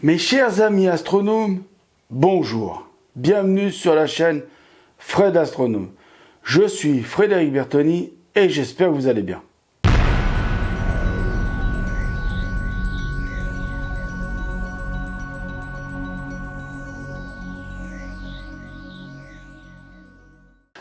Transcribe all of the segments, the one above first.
Mes chers amis astronomes, bonjour. Bienvenue sur la chaîne Fred Astronome. Je suis Frédéric Bertoni et j'espère que vous allez bien.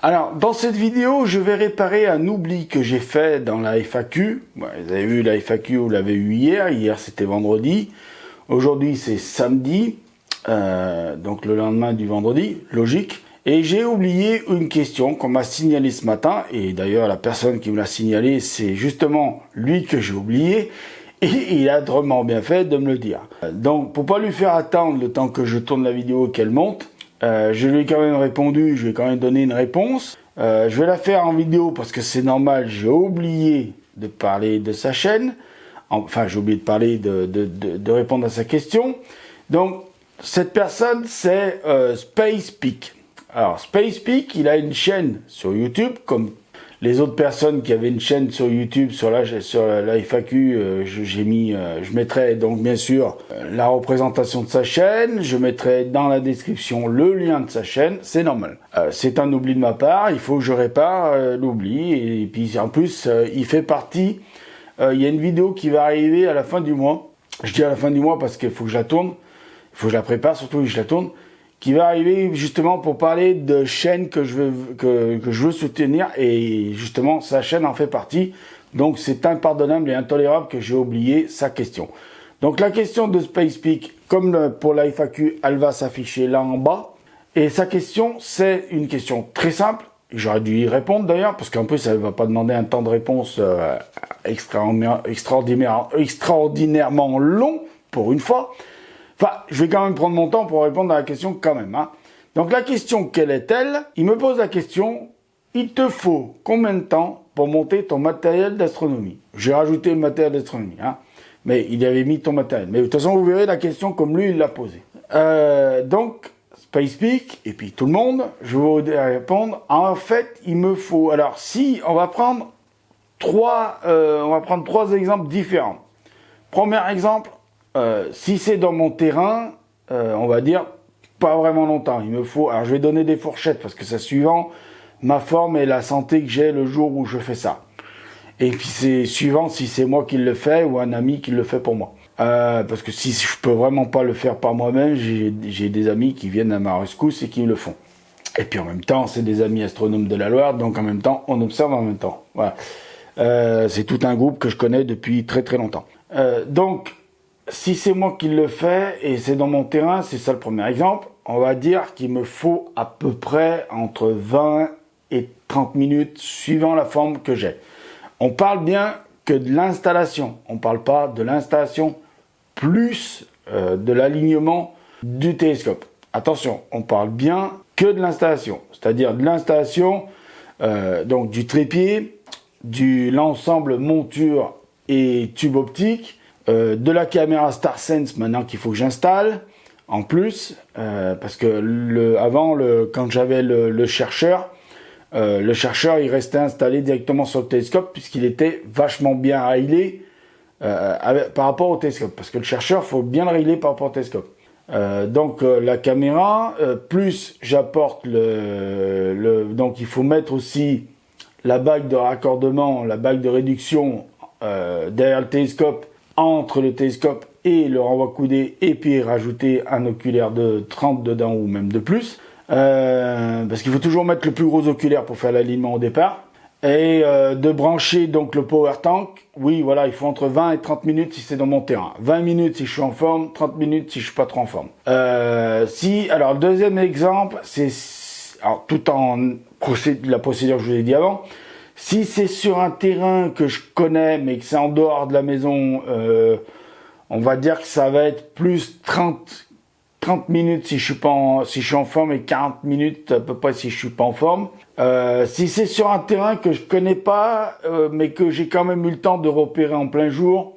Alors, dans cette vidéo, je vais réparer un oubli que j'ai fait dans la FAQ. Vous avez vu la FAQ, vous l'avez eu hier. Hier, c'était vendredi. Aujourd'hui, c'est samedi. Donc, le lendemain du vendredi, logique. Et j'ai oublié une question qu'on m'a signalée ce matin. Et d'ailleurs, la personne qui me l'a signalée, c'est justement lui que j'ai oublié. Et il a drôlement bien fait de me le dire. Donc, pour pas lui faire attendre le temps que je tourne la vidéo et qu'elle monte, je lui ai quand même répondu, je lui ai quand même donné une réponse. Je vais la faire en vidéo parce que c'est normal, j'ai oublié de parler de sa chaîne. Enfin, j'ai oublié de parler de répondre à sa question. Donc, cette personne, c'est SpacePeak. Alors, SpacePeak, il a une chaîne sur YouTube, comme les autres personnes qui avaient une chaîne sur YouTube, sur la FAQ, je mettrai donc bien sûr la représentation de sa chaîne, je mettrai dans la description le lien de sa chaîne, c'est normal. C'est un oubli de ma part, il faut que je répare l'oubli, et puis en plus, il fait partie, il y a une vidéo qui va arriver à la fin du mois, je dis à la fin du mois parce qu'il faut que je la tourne, il faut que je la prépare, surtout que je la tourne, qui va arriver justement pour parler de chaînes que je veux soutenir, et justement sa chaîne en fait partie. Donc c'est impardonnable et intolérable que j'ai oublié sa question. Donc la question de SpacePeak, comme pour la FAQ, elle va s'afficher là en bas. Et sa question, c'est une question très simple. J'aurais dû y répondre d'ailleurs, parce qu'en plus ça ne va pas demander un temps de réponse extraordinairement long, pour une fois. Enfin, je vais quand même prendre mon temps pour répondre à la question quand même. Donc la question, quelle est-elle? Il me pose la question, il te faut combien de temps pour monter ton matériel d'astronomie? J'ai rajouté le matériel d'astronomie, mais il avait mis ton matériel. Mais de toute façon, vous verrez la question comme lui, il l'a posée. Donc, SpacePeak, et puis tout le monde, je vais vous répondre. En fait, il me faut... Alors, si, on va prendre trois exemples différents. Premier exemple, si c'est dans mon terrain, on va dire pas vraiment longtemps. Il me faut, alors je vais donner des fourchettes parce que c'est suivant ma forme et la santé que j'ai le jour où je fais ça. Et puis c'est suivant si c'est moi qui le fais ou un ami qui le fait pour moi. Parce que si je peux vraiment pas le faire par moi-même, j'ai des amis qui viennent à ma rescousse et qui le font. Et puis en même temps, c'est des amis astronomes de la Loire, donc en même temps, on observe en même temps. Voilà. C'est tout un groupe que je connais depuis très très longtemps. Donc si c'est moi qui le fais et c'est dans mon terrain, c'est ça le premier exemple, on va dire qu'il me faut à peu près entre 20 et 30 minutes suivant la forme que j'ai. On parle bien que de l'installation, on ne parle pas de l'installation plus de l'alignement du télescope. Attention, on parle bien que de l'installation, c'est-à-dire de l'installation donc du trépied, de l'ensemble monture et tube optique, de la caméra StarSense maintenant qu'il faut que j'installe en plus parce que quand j'avais le chercheur il restait installé directement sur le télescope puisqu'il était vachement bien réglé par rapport au télescope, parce que le chercheur faut bien le régler par rapport au télescope. Donc la caméra plus j'apporte donc il faut mettre aussi la bague de raccordement, la bague de réduction derrière le télescope, entre le télescope et le renvoi coudé, et puis rajouter un oculaire de 30 dedans ou même de plus, parce qu'il faut toujours mettre le plus gros oculaire pour faire l'alignement au départ, et de brancher donc le power tank. Oui, voilà, il faut entre 20 et 30 minutes si c'est dans mon terrain, 20 minutes si je suis en forme, 30 minutes si je suis pas trop en forme. Alors le deuxième exemple, c'est tout en la procédure que je vous ai dit avant. Si c'est sur un terrain que je connais, mais que c'est en dehors de la maison, on va dire que ça va être plus 30 minutes si je suis en forme, et 40 minutes à peu près si je suis pas en forme. Si c'est sur un terrain que je connais pas, mais que j'ai quand même eu le temps de repérer en plein jour,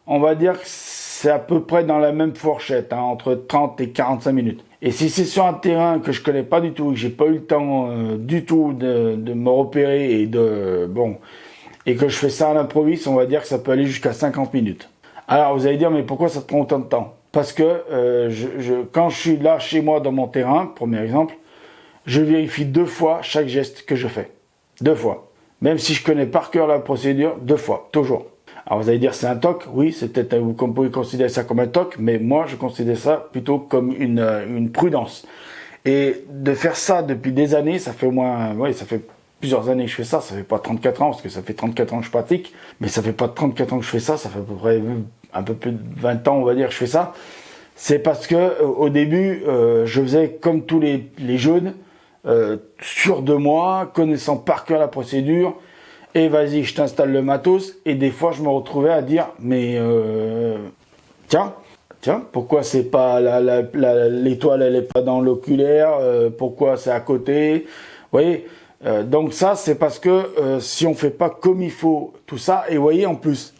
on va dire que c'est à peu près dans la même fourchette, entre 30 et 45 minutes. Et si c'est sur un terrain que je connais pas du tout, que j'ai pas eu le temps du tout de me repérer et que je fais ça à l'improviste, on va dire que ça peut aller jusqu'à 50 minutes. Alors vous allez dire, mais pourquoi ça te prend autant de temps? parce que quand je suis là chez moi dans mon terrain, premier exemple, je vérifie 2 fois chaque geste que je fais. 2 fois. Même si je connais par cœur la procédure, 2 fois, toujours. Alors vous allez dire c'est un toc, oui, c'est peut-être vous pouvez considérer ça comme un toc, mais moi je considère ça plutôt comme une prudence. Et de faire ça depuis des années, ça fait au moins, oui, ça fait plusieurs années que je fais ça, ça fait pas 34 ans, parce que ça fait 34 ans que je pratique, mais ça fait pas 34 ans que je fais ça, ça fait à peu près un peu plus de 20 ans, on va dire, que je fais ça. C'est parce que au début, je faisais comme tous les jeunes, sûr de moi, connaissant par cœur la procédure, et vas-y, je t'installe le matos, et des fois, je me retrouvais à dire, mais tiens, pourquoi c'est pas l'étoile, elle est pas dans l'oculaire, pourquoi c'est à côté, vous voyez, donc ça, c'est parce que si on fait pas comme il faut tout ça, et vous voyez, en plus,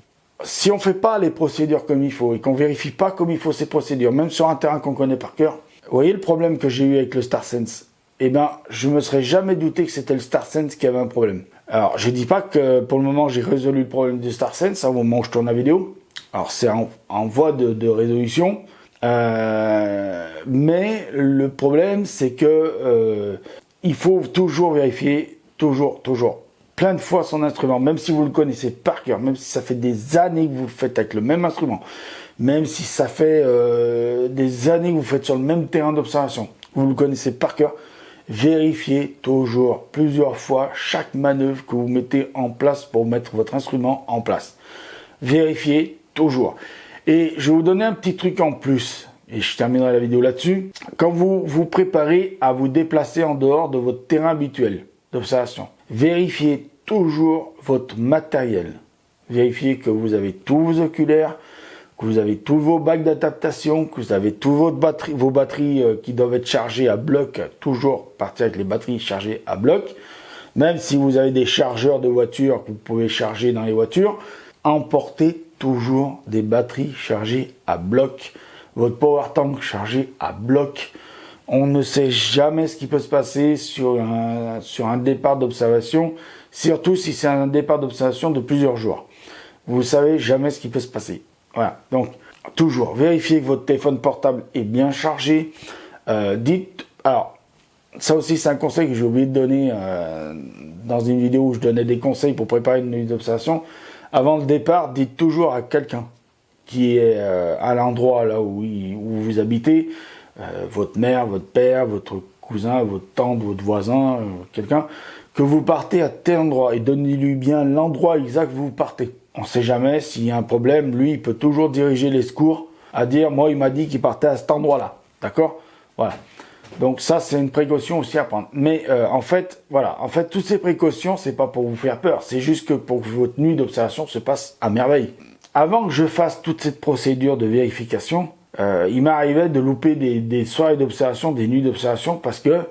si on fait pas les procédures comme il faut, et qu'on vérifie pas comme il faut ces procédures, même sur un terrain qu'on connaît par cœur, vous voyez le problème que j'ai eu avec le StarSense, eh ben, je me serais jamais douté que c'était le StarSense qui avait un problème. Alors, je dis pas que pour le moment j'ai résolu le problème du StarSense au moment où je tourne la vidéo. Alors, c'est en voie de résolution. Mais le problème, c'est que il faut toujours vérifier, toujours, plein de fois son instrument, même si vous le connaissez par cœur, même si ça fait des années que vous le faites avec le même instrument, même si ça fait des années que vous faites sur le même terrain d'observation, vous le connaissez par cœur. Vérifiez toujours, plusieurs fois, chaque manœuvre que vous mettez en place pour mettre votre instrument en place. Vérifiez toujours. Et je vais vous donner un petit truc en plus, et je terminerai la vidéo là-dessus. Quand vous vous préparez à vous déplacer en dehors de votre terrain habituel d'observation, vérifiez toujours votre matériel. Vérifiez que vous avez tous vos oculaires, que vous avez tous vos bacs d'adaptation, que vous avez tous vos batteries qui doivent être chargées à bloc, toujours partir avec les batteries chargées à bloc. Même si vous avez des chargeurs de voiture que vous pouvez charger dans les voitures, emportez toujours des batteries chargées à bloc, votre power tank chargé à bloc. On ne sait jamais ce qui peut se passer sur un départ d'observation, surtout si c'est un départ d'observation de plusieurs jours. Vous savez jamais ce qui peut se passer. Voilà, donc toujours vérifiez que votre téléphone portable est bien chargé. Alors ça aussi c'est un conseil que j'ai oublié de donner dans une vidéo où je donnais des conseils pour préparer une nuit d'observation. Avant le départ, dites toujours à quelqu'un qui est à l'endroit là où vous habitez, votre mère, votre père, votre cousin, votre tante, votre voisin, quelqu'un, que vous partez à tel endroit et donnez-lui bien l'endroit exact où vous partez. On ne sait jamais s'il y a un problème, lui il peut toujours diriger les secours à dire moi il m'a dit qu'il partait à cet endroit-là, d'accord? Voilà. Donc ça c'est une précaution aussi à prendre. Mais en fait toutes ces précautions c'est pas pour vous faire peur, c'est juste que pour que votre nuit d'observation se passe à merveille. Avant que je fasse toute cette procédure de vérification, il m'arrivait de louper des soirées d'observation, des nuits d'observation parce que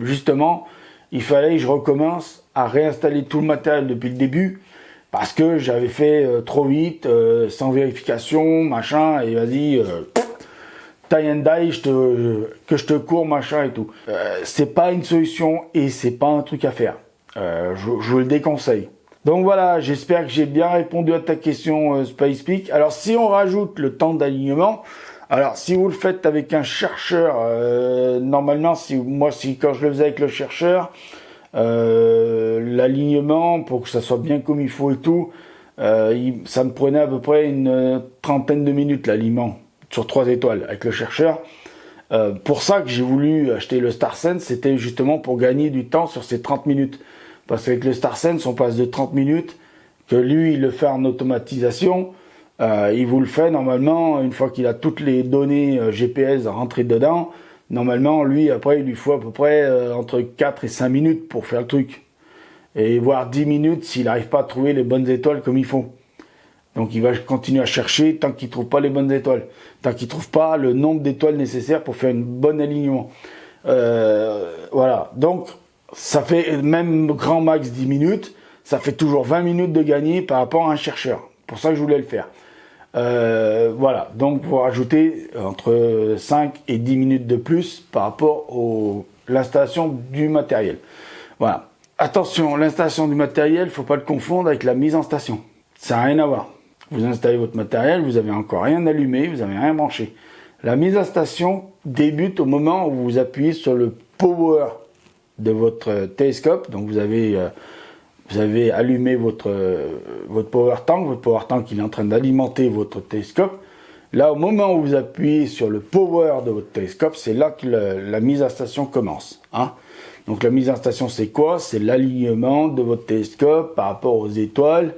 justement il fallait que je recommence à réinstaller tout le matériel depuis le début. Parce que j'avais fait trop vite, sans vérification, machin, et vas-y, tie and die, que je te cours, machin et tout. C'est pas une solution et c'est pas un truc à faire. Je vous le déconseille. Donc voilà, j'espère que j'ai bien répondu à ta question, SpacePeak. Alors si on rajoute le temps d'alignement, alors si vous le faites avec un chercheur, normalement, quand je le faisais avec le chercheur, l'alignement pour que ça soit bien comme il faut et tout, ça me prenait à peu près une trentaine de minutes l'alignement sur 3 étoiles avec le chercheur. Pour ça que j'ai voulu acheter le StarSense, c'était justement pour gagner du temps sur ces 30 minutes. Parce qu'avec le StarSense, on passe de 30 minutes, que lui il le fait en automatisation, il vous le fait normalement une fois qu'il a toutes les données GPS rentrées dedans. Normalement, lui, après, il lui faut à peu près entre 4 et 5 minutes pour faire le truc. Et voire 10 minutes s'il n'arrive pas à trouver les bonnes étoiles comme il faut. Donc il va continuer à chercher tant qu'il ne trouve pas les bonnes étoiles. Tant qu'il ne trouve pas le nombre d'étoiles nécessaires pour faire une bonne alignement. Voilà. Donc, ça fait même grand max 10 minutes. Ça fait toujours 20 minutes de gagner par rapport à un chercheur. Pour ça que je voulais le faire. Voilà, donc vous rajoutez entre 5 et 10 minutes de plus par rapport à l'installation du matériel. Voilà. Attention, l'installation du matériel, il ne faut pas le confondre avec la mise en station. Ça n'a rien à voir. Vous installez votre matériel, vous n'avez encore rien allumé, vous n'avez rien branché. La mise à station débute au moment où vous appuyez sur le power de votre télescope. Donc vous avez allumé votre power tank. Votre power tank il est en train d'alimenter votre télescope. Là, au moment où vous appuyez sur le power de votre télescope, c'est là que la mise à station commence. Hein. Donc la mise à station, c'est quoi? C'est l'alignement de votre télescope par rapport aux étoiles.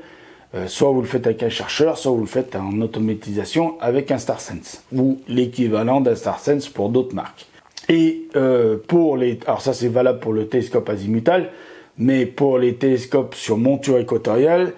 Soit vous le faites avec un chercheur, soit vous le faites en automatisation avec un StarSense, ou l'équivalent d'un StarSense pour d'autres marques. Et alors ça c'est valable pour le télescope azimutal, mais pour les télescopes sur monture équatoriale,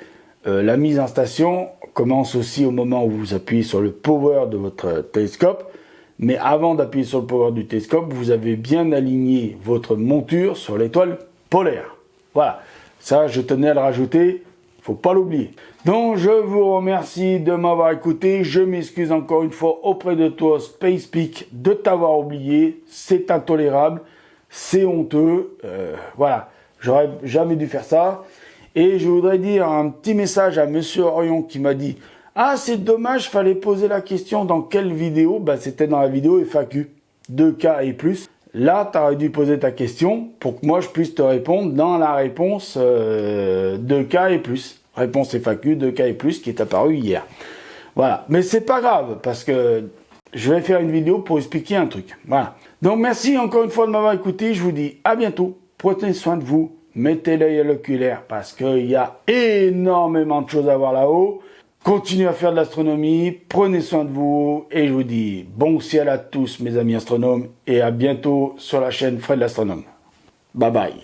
la mise en station commence aussi au moment où vous appuyez sur le power de votre télescope. Mais avant d'appuyer sur le power du télescope, vous avez bien aligné votre monture sur l'étoile polaire. Voilà, ça je tenais à le rajouter, faut pas l'oublier. Donc je vous remercie de m'avoir écouté, je m'excuse encore une fois auprès de toi SpacePeak de t'avoir oublié, c'est intolérable, c'est honteux, voilà, j'aurais jamais dû faire ça. Et je voudrais dire un petit message à Monsieur Orion qui m'a dit « Ah, c'est dommage, fallait poser la question dans quelle vidéo ?» C'était dans la vidéo FAQ, 2K et plus. Là, tu aurais dû poser ta question pour que moi, je puisse te répondre dans la réponse 2K et plus. Réponse FAQ, 2K et plus, qui est apparue hier. Voilà. Mais c'est pas grave, parce que je vais faire une vidéo pour expliquer un truc. Voilà. Donc, merci encore une fois de m'avoir écouté. Je vous dis à bientôt. Prenez soin de vous. Mettez l'œil à l'oculaire parce qu'il y a énormément de choses à voir là-haut. Continuez à faire de l'astronomie, prenez soin de vous et je vous dis bon ciel à tous mes amis astronomes et à bientôt sur la chaîne Fred l'astronome. Bye bye.